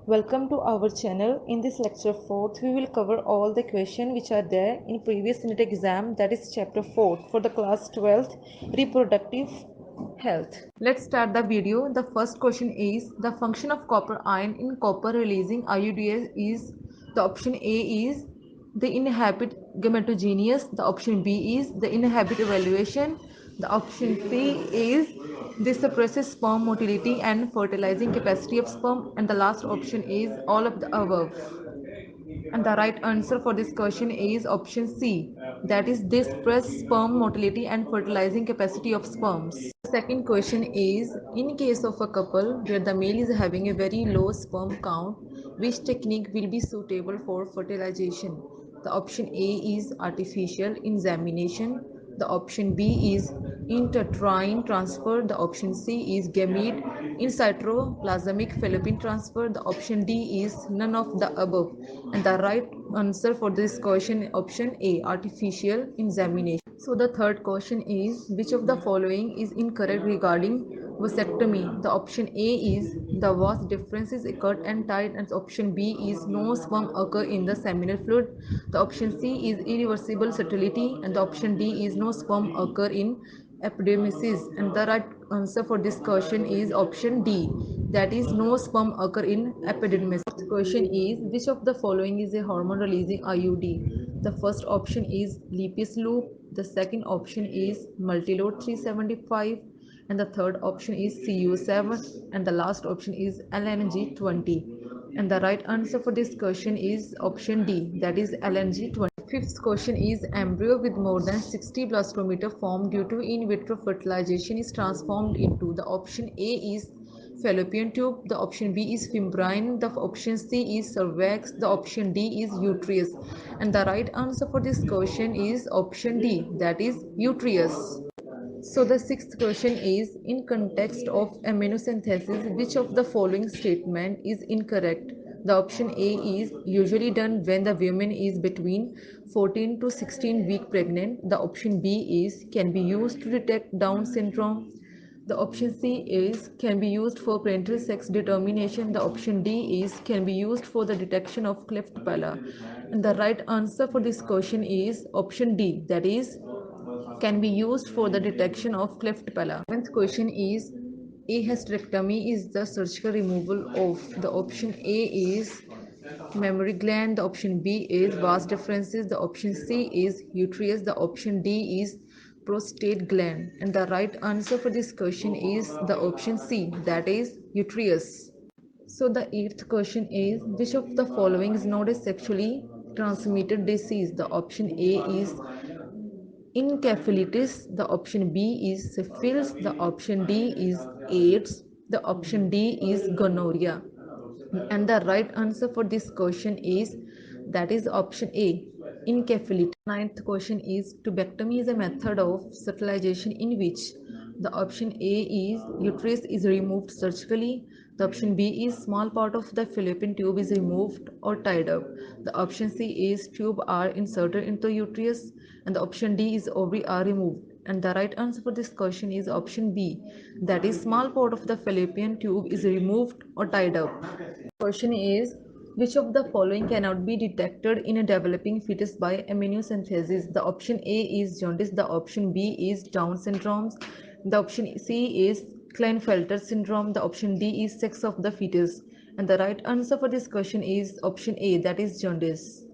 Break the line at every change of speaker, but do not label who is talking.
Welcome to our channel. In this lecture 4th, we will cover all the questions which are there in previous NEET exam, that is chapter 4 for the class 12th reproductive health. Let's start the video. The first question is the function of copper ion in copper releasing IUDs is the option A is the inhibit gametogenesis, the option B is the inhibit evaluation, the option C is this suppresses sperm motility and fertilizing capacity of sperm, and the last option is all of the above. And the right answer for this question is option C, that is this suppress sperm motility and fertilizing capacity of sperms. The second question is in case of a couple where the male is having a very low sperm count, which technique will be suitable for fertilization? The option A is artificial insemination. The option B is intrauterine transfer. The option C is gamete in vitro plasmic fallopian transfer. The option D is none of the above. And the right answer for this question option A, artificial insemination. So the third question is which of the following is incorrect regarding vasectomy? The option A is the vas differences occurred and tied, and option B is no sperm occur in the seminal fluid. The option C is irreversible sterility, and the option D is no sperm occur in epidermis. And the right answer for this question is option D, that is no sperm occur in epidermis. The question is which of the following is a hormone releasing IUD? The first option is Lipis loop, the second option is Multilode 375, and the third option is CU7, and the last option is LNG20. And the right answer for this question is option D, that is LNG20. Fifth question is embryo with more than 60 blastometer formed due to in vitro fertilization is transformed into. The option A is fallopian tube, the option B is fimbrine, the option C is cervix, the option D is uterus. And the right answer for this question is option D, that is uterus. So the sixth question is in context of amino synthesis, which of the following statement is incorrect? The option A is usually done when the woman is between 14 to 16 week pregnant. The option B is can be used to detect Down syndrome. The option C is can be used for parental sex determination. The option D is can be used for the detection of cleft palate. And the right answer for this question is option D, that is can be used for the detection of cleft palate. Seventh question is a hysterectomy is the surgical removal of. The option A is mammary gland, the option B is vas deferens, the option C is uterus, the option D is prostate gland. And the right answer for this question is the option C, that is uterus. So the eighth question is which of the following is not a sexually transmitted disease? The option A is encephalitis, the option B is syphilis, the option D is AIDS, the option D is gonorrhea. And the right answer for this question is that is option A, encephalitis. Ninth question is tubectomy is a method of sterilization in which the option A is uterus is removed surgically, the option B is small part of the fallopian tube is removed or tied up, the option C is tube are inserted into uterus, and the option D is ovary are removed. And the right answer for this question is option B, that is small part of the fallopian tube is removed or tied up. Question is which of the following cannot be detected in a developing fetus by amino synthesis? The option A is jaundice, the option B is Down syndrome, the option C is Klinefelter syndrome, the option D is sex of the fetus. And the right answer for this question is option A, that is jaundice.